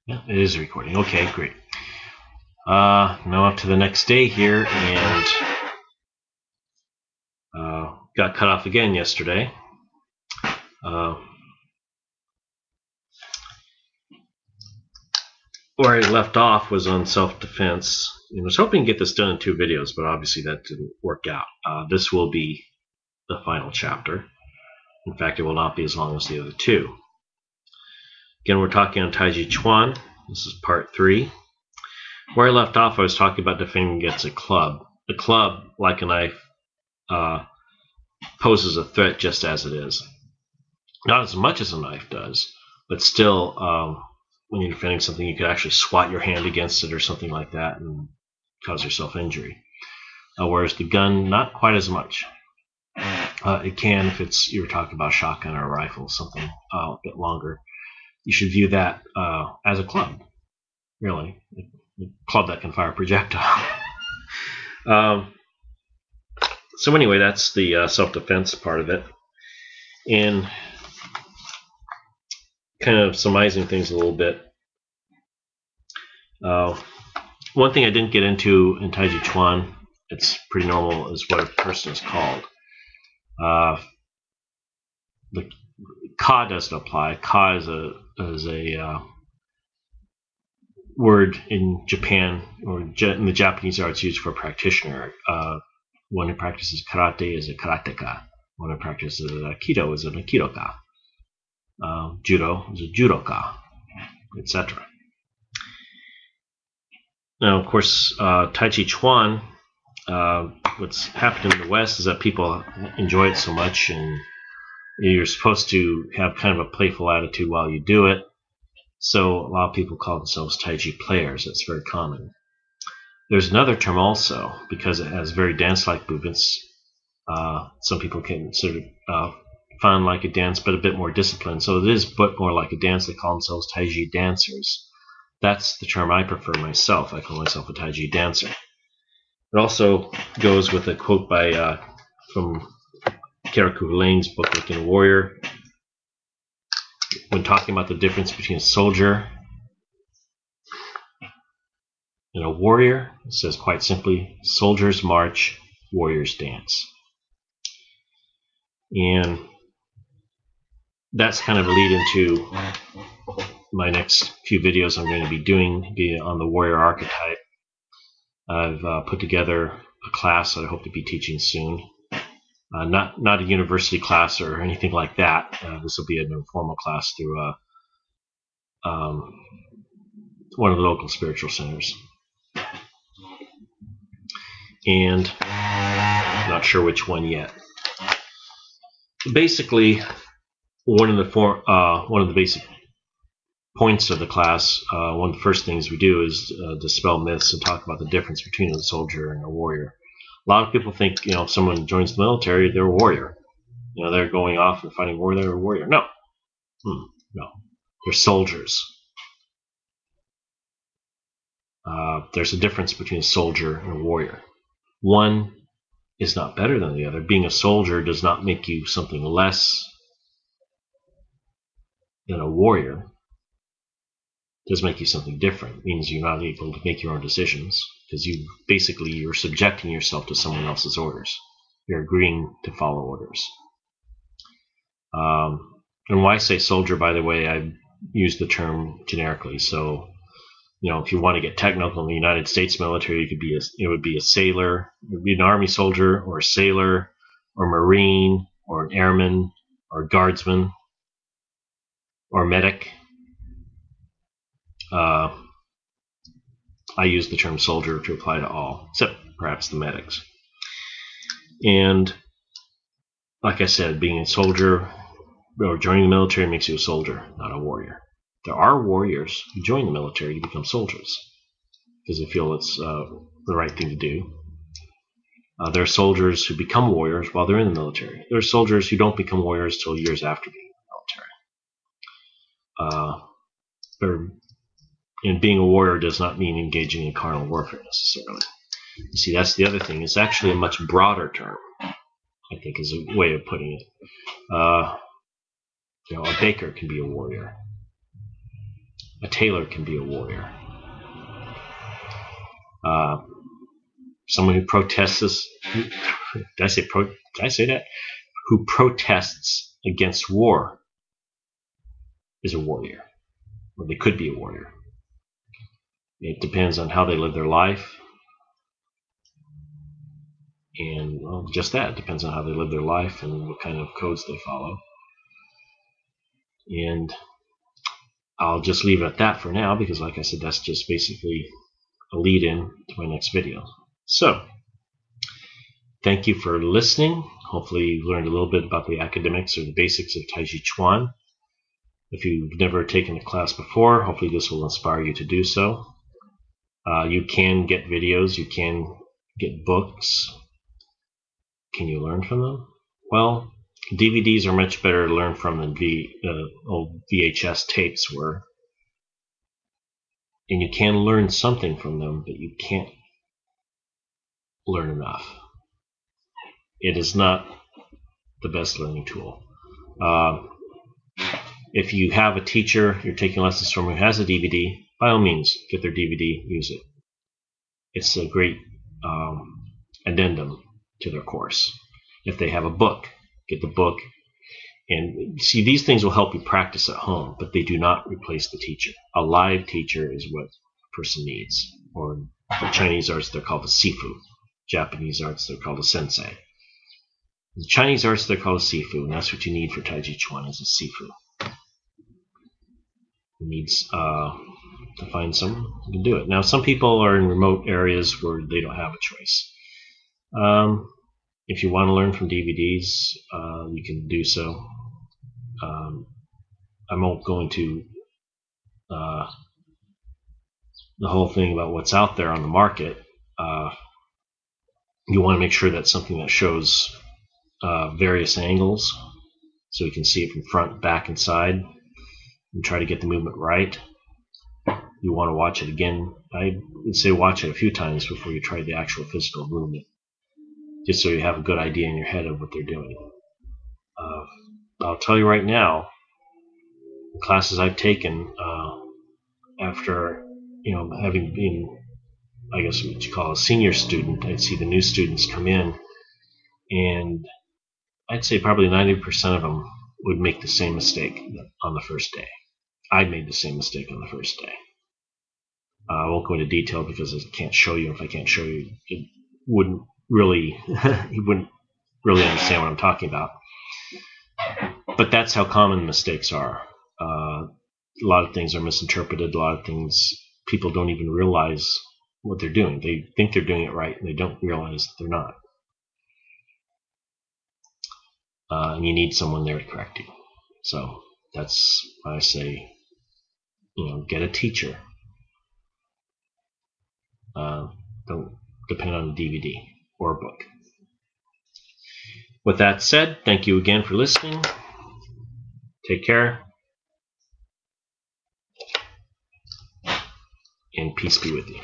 Yeah, it is recording. Okay, great. Now up to the next day here, and got cut off again yesterday. Where I left off was on self-defense. I was hoping to get this done in 2 videos, but obviously that didn't work out. This will be the final chapter. In fact, it will not be as long as the other 2. Again, we're talking on Taiji Chuan. This is part 3. Where I left off, I was talking about defending against a club. The club, like a knife, poses a threat just as it is. Not as much as a knife does, but still, when you're defending something, you could actually swat your hand against it or something like that and cause yourself injury. Whereas the gun, not quite as much. It can, if you're talking about a shotgun or a rifle, something a bit longer. You should view that as a club, really. A club that can fire a projectile. So anyway, that's the self-defense part of it. And kind of surmising things a little bit. One thing I didn't get into in Taiji Chuan, it's pretty normal, is what a person is called. The ka doesn't apply. Ka is a word in Japan, or in the Japanese arts, used for a practitioner. One who practices karate is a karateka. One who practices aikido is an aikidoka. Judo is a judoka, etc. Now, of course, Taiji Chuan, what's happened in the West is that people enjoy it so much, and you're supposed to have kind of a playful attitude while you do it. So a lot of people call themselves Taiji players. That's very common. There's another term also, because it has very dance-like movements. Some people consider fun like a dance, but a bit more disciplined. So it is but more like a dance. They call themselves Taiji dancers. That's the term I prefer myself. I call myself a Taiji dancer. It also goes with a quote by from Karaku Lane's book, Looking a Warrior. When talking about the difference between a soldier and a warrior, it says quite simply, soldiers march, warriors dance. And that's kind of a lead into my next few videos I'm going to be doing on the warrior archetype. I've put together a class that I hope to be teaching soon. Not a university class or anything like that. This will be an informal class through one of the local spiritual centers. And I'm not sure which one yet. Basically, one of the basic points of the class, one of the first things we do is dispel myths and talk about the difference between a soldier and a warrior. A lot of people think, if someone joins the military, they're a warrior. They're going off and fighting war, they're a warrior. No. No. They're soldiers. There's a difference between a soldier and a warrior. One is not better than the other. Being a soldier does not make you something less than a warrior. It does make you something different. It means you're not able to make your own decisions, because you're subjecting yourself to someone else's orders. You're agreeing to follow orders. And why I say soldier, by the way, I use the term generically. So, if you want to get technical in the United States military, it would be a sailor, it would be an army soldier, or a sailor, or a marine, or an airman, or a guardsman, or a medic. I use the term soldier to apply to all, except perhaps the medics. And like I said, being a soldier or joining the military makes you a soldier, not a warrior. There are warriors who join the military to become soldiers because they feel it's the right thing to do. There are soldiers who become warriors while they're in the military. There are soldiers who don't become warriors until years after being in the military. And being a warrior does not mean engaging in carnal warfare necessarily. You see, that's the other thing. It's actually a much broader term. Like think is a way of putting it. You know, a baker can be a warrior. A tailor can be a warrior. Someone who protests. Did I say that? Who protests against war is a warrior, or they could be a warrior. It depends on how they live their life, and well, just that. It depends on how they live their life and what kind of codes they follow. And I'll just leave it at that for now, because like I said, that's just basically a lead-in to my next video. So, thank you for listening. Hopefully you've learned a little bit about the academics or the basics of Tai Chi Chuan. If you've never taken a class before, hopefully this will inspire you to do so. You can get videos, you can get books. Can you learn from them? Well, DVDs are much better to learn from than old VHS tapes were. And you can learn something from them, but you can't learn enough. It is not the best learning tool. If you have a teacher you're taking lessons from who has a DVD, by all means, get their DVD, use it. It's a great addendum to their course. If they have a book, get the book. And see, these things will help you practice at home, but they do not replace the teacher. A live teacher is what a person needs. Or in Chinese arts, they're called a sifu. Japanese arts, they're called a sensei. The Chinese arts, they're called a sifu, and that's what you need for Tai Chi Chuan, is a sifu. It needs to find someone who can do it. Now, some people are in remote areas where they don't have a choice. If you want to learn from DVDs, you can do so. I won't go into the whole thing about what's out there on the market. You want to make sure that's something that shows various angles, so you can see it from front, back, and side, and try to get the movement right. You want to watch it again. I would say watch it a few times before you try the actual physical movement, just so you have a good idea in your head of what they're doing. I'll tell you right now, the classes I've taken after, having been, I guess what you call a senior student, I'd see the new students come in, and I'd say probably 90% of them would make the same mistake on the first day. I made the same mistake on the first day. I won't go into detail because I can't show you. If I can't show you, it wouldn't really, you wouldn't really understand what I'm talking about. But that's how common mistakes are. A lot of things are misinterpreted. A lot of things people don't even realize what they're doing. They think they're doing it right, and they don't realize they're not. And you need someone there to correct you. So that's why I say, get a teacher. Don't depend on a DVD or a book. With that said, thank you again for listening. Take care. And peace be with you.